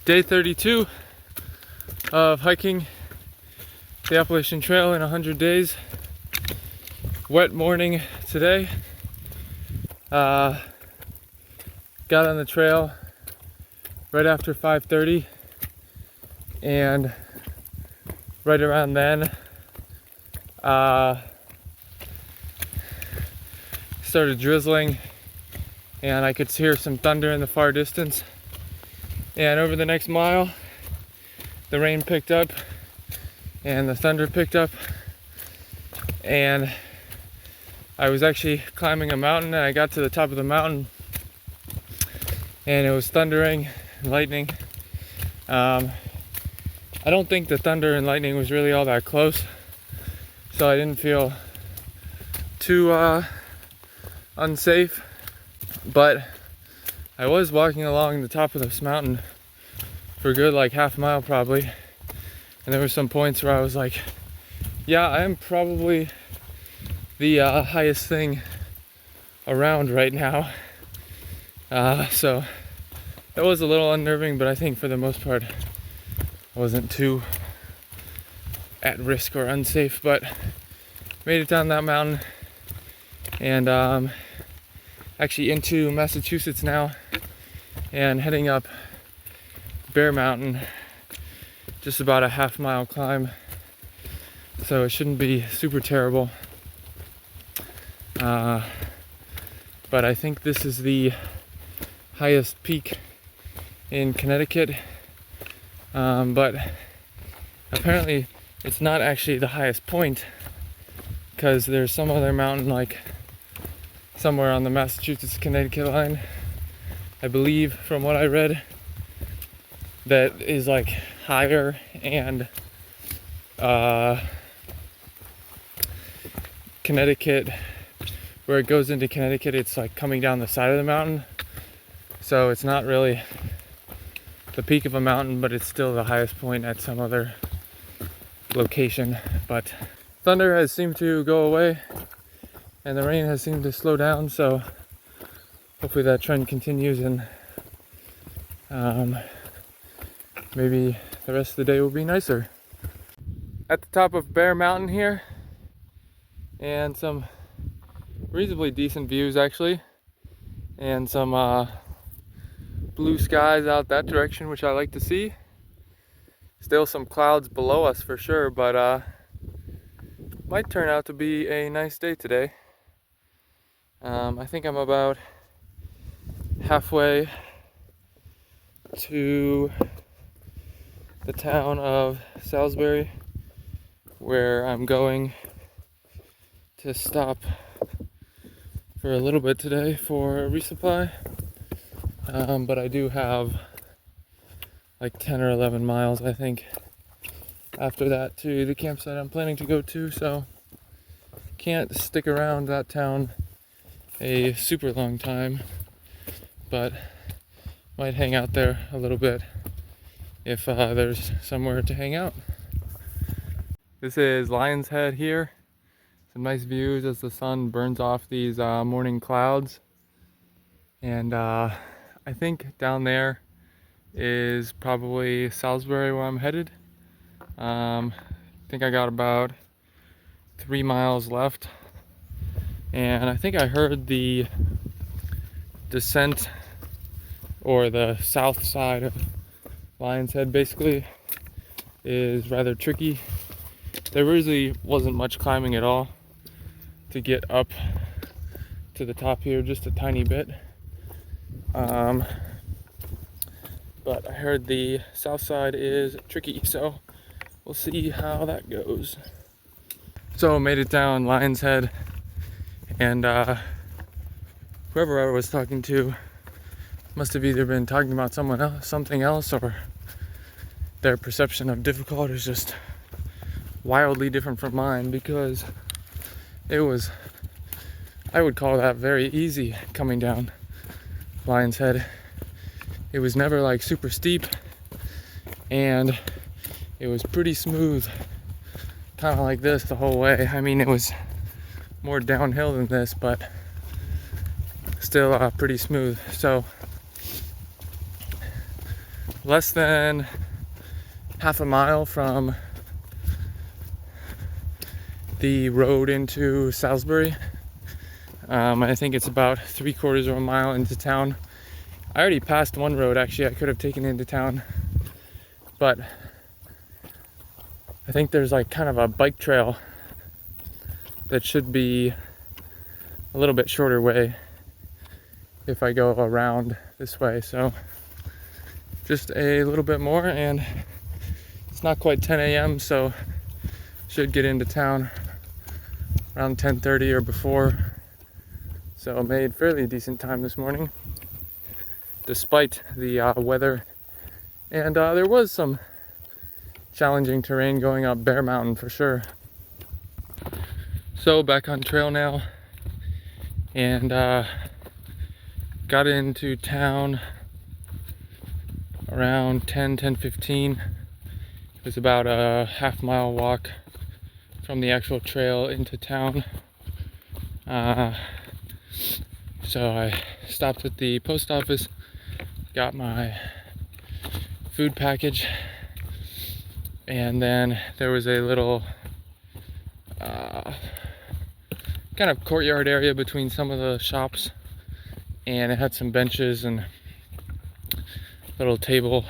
Day 32 of hiking the Appalachian Trail in 100 days. Wet morning today. Got on the trail right after 5:30, and right around then started drizzling, and I could hear some thunder in the far distance. And over the next mile, the rain picked up and the thunder picked up, and I was actually climbing a mountain, and I got to the top of the mountain and it was thundering and lightning. I don't think the thunder and lightning was really all that close, so I didn't feel too unsafe, but I was walking along the top of this mountain for a good like half mile probably, and there were some points where I was like, yeah, I am probably the highest thing around right now. So that was a little unnerving, but I think for the most part I wasn't too at risk or unsafe. But made it down that mountain, and actually into Massachusetts now, and heading up Bear Mountain, just about a half mile climb, so it shouldn't be super terrible. But I think this is the highest peak in Connecticut, but apparently it's not actually the highest point, because there's some other mountain like somewhere on the Massachusetts-Connecticut line, I believe, from what I read, that is like higher, and Connecticut, where it goes into Connecticut, it's like coming down the side of the mountain, so it's not really the peak of a mountain, but it's still the highest point at some other location. But thunder has seemed to go away and the rain has seemed to slow down, so hopefully that trend continues, and maybe the rest of the day will be nicer. At the top of Bear Mountain here, and some reasonably decent views actually, and some blue skies out that direction, which I like to see. Still some clouds below us for sure, but might turn out to be a nice day today. I think I'm about halfway to the town of Salisbury, where I'm going to stop for a little bit today for a resupply. But I do have like 10 or 11 miles, I think, after that to the campsite I'm planning to go to, so can't stick around that town a super long time, but might hang out there a little bit if there's somewhere to hang out. This is Lion's Head here. Some nice views as the sun burns off these morning clouds, and I think down there is probably Salisbury where I'm headed. I think I got about 3 miles left, and I think I heard the descent, or the south side of Lion's Head basically, is rather tricky. There really wasn't much climbing at all to get up to the top here, just a tiny bit. But I heard the south side is tricky, so we'll see how that goes. So made it down Lion's Head, and whoever I was talking to must have either been talking about something else, or their perception of difficult is just wildly different from mine, because it was, I would call that very easy coming down Lion's Head. It was never like super steep, and it was pretty smooth, kind of like this the whole way. I mean, it was more downhill than this, but still pretty smooth. So less than half a mile from the road into Salisbury. I think it's about 3/4 of a mile into town. I already passed one road actually I could have taken into town, but I think there's like kind of a bike trail that should be a little bit shorter way if I go around this way. So just a little bit more, and it's not quite 10 a.m. so should get into town around 10:30 or before. So I made fairly decent time this morning despite the weather, and there was some challenging terrain going up Bear Mountain for sure. So back on trail now, and got into town around 10:15. It was about a half-mile walk from the actual trail into town. So I stopped at the post office, got my food package, and then there was a little kind of courtyard area between some of the shops, and it had some benches and little table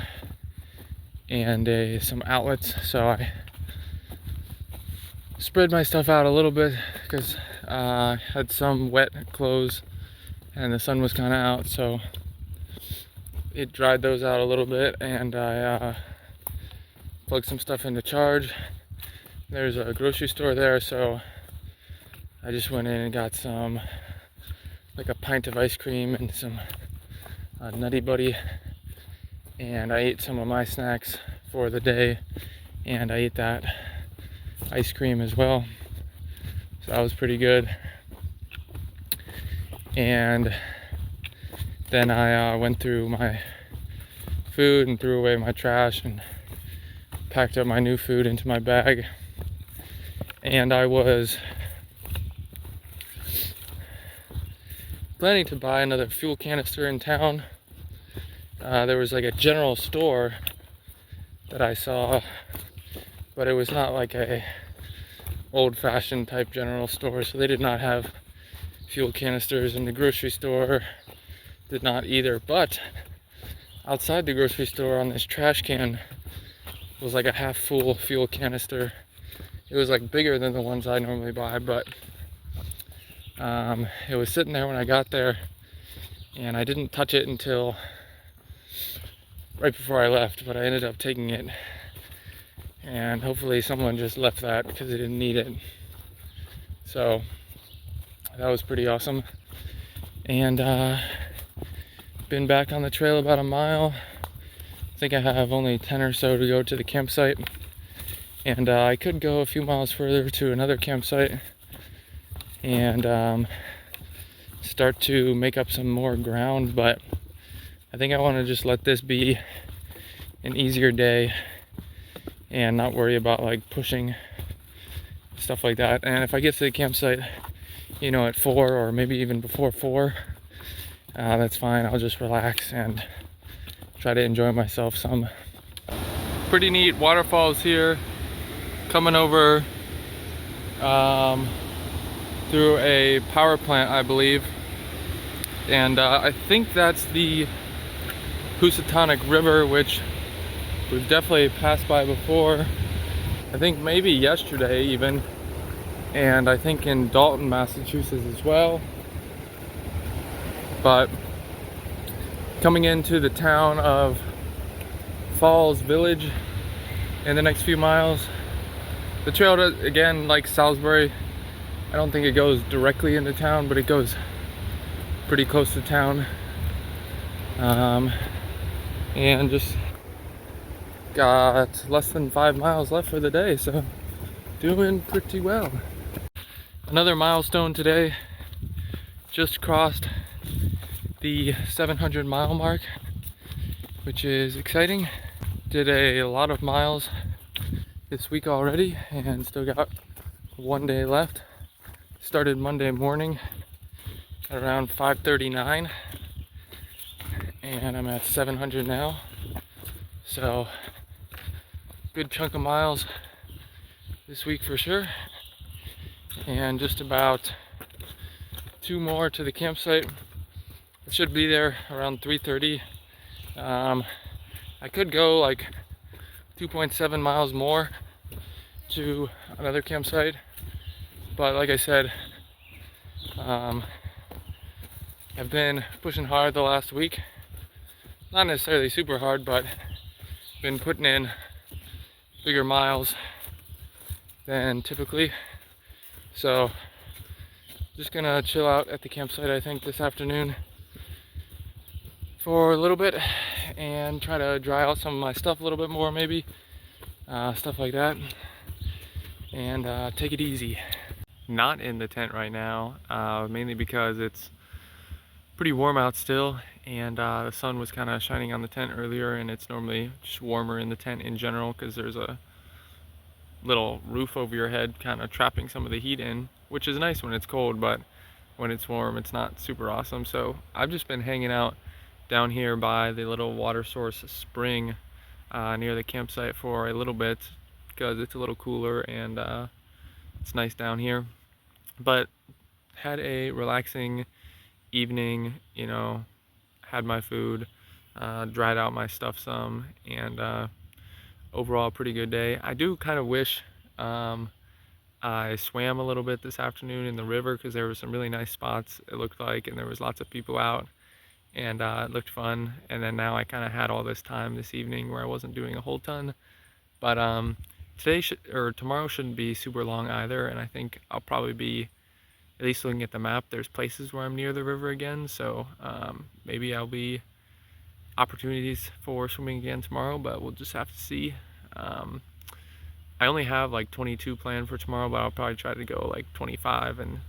and some outlets. So I spread my stuff out a little bit because I had some wet clothes and the sun was kind of out, so it dried those out a little bit, and I plugged some stuff into charge. There's a grocery store there, so I just went in and got some, like a pint of ice cream and some Nutty Buddy, and I ate some of my snacks for the day, and I ate that ice cream as well, so that was pretty good. And then I went through my food and threw away my trash and packed up my new food into my bag. And I was planning to buy another fuel canister in town. There was like a general store that I saw, but it was not like a old-fashioned type general store, so they did not have fuel canisters, and the grocery store did not either. But outside the grocery store on this trash can was like a half full fuel canister. It was like bigger than the ones I normally buy, but it was sitting there when I got there, and I didn't touch it until right before I left, but I ended up taking it, and hopefully someone just left that because they didn't need it. So that was pretty awesome. And been back on the trail about a mile. I think I have only 10 or so to go to the campsite, and I could go a few miles further to another campsite and start to make up some more ground, but I think I want to just let this be an easier day and not worry about like pushing stuff like that. And if I get to the campsite, you know, at 4 or maybe even before 4, that's fine. I'll just relax and try to enjoy myself some. Pretty neat waterfalls here, coming over through a power plant, I believe, and I think that's the Housatonic River, which we've definitely passed by before. I think maybe yesterday even, and I think in Dalton, Massachusetts as well. But coming into the town of Falls Village in the next few miles, the trail does, again, like Salisbury, I don't think it goes directly into town, but it goes pretty close to town. And just got less than 5 miles left for the day, so doing pretty well. Another milestone today, just crossed the 700 mile mark, which is exciting. Did a lot of miles this week already and still got 1 day left. Started Monday morning at around 5:39 and I'm at 700 now. So good chunk of miles this week for sure, and just about 2 more to the campsite. I should be there around 3:30. I could go like 2.7 miles more to another campsite, but like I said, I've been pushing hard the last week. Not necessarily super hard, but been putting in bigger miles than typically. So just gonna chill out at the campsite, I think, this afternoon for a little bit and try to dry out some of my stuff a little bit more, maybe stuff like that, and take it easy. Not in the tent right now, mainly because it's pretty warm out still, and the sun was kind of shining on the tent earlier, and it's normally just warmer in the tent in general because there's a little roof over your head kind of trapping some of the heat in, which is nice when it's cold, but when it's warm it's not super awesome. So I've just been hanging out down here by the little water source spring near the campsite for a little bit because it's a little cooler and it's nice down here. But had a relaxing evening, you know, had my food, dried out my stuff some, and overall pretty good day. I do kind of wish I swam a little bit this afternoon in the river because there were some really nice spots, it looked like, and there was lots of people out, and it looked fun. And then now I kind of had all this time this evening where I wasn't doing a whole ton, but tomorrow shouldn't be super long either, and I think I'll probably be, at least looking at the map, there's places where I'm near the river again, so maybe I'll be opportunities for swimming again tomorrow, but we'll just have to see. I only have like 22 planned for tomorrow, but I'll probably try to go like 25 and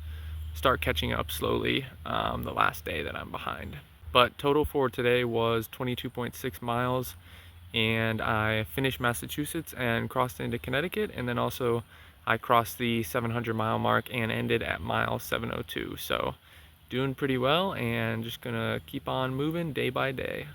start catching up slowly the last day that I'm behind. But total for today was 22.6 miles, and I finished Massachusetts and crossed into Connecticut, and then also I crossed the 700 mile mark and ended at mile 702. So doing pretty well, and just gonna keep on moving day by day.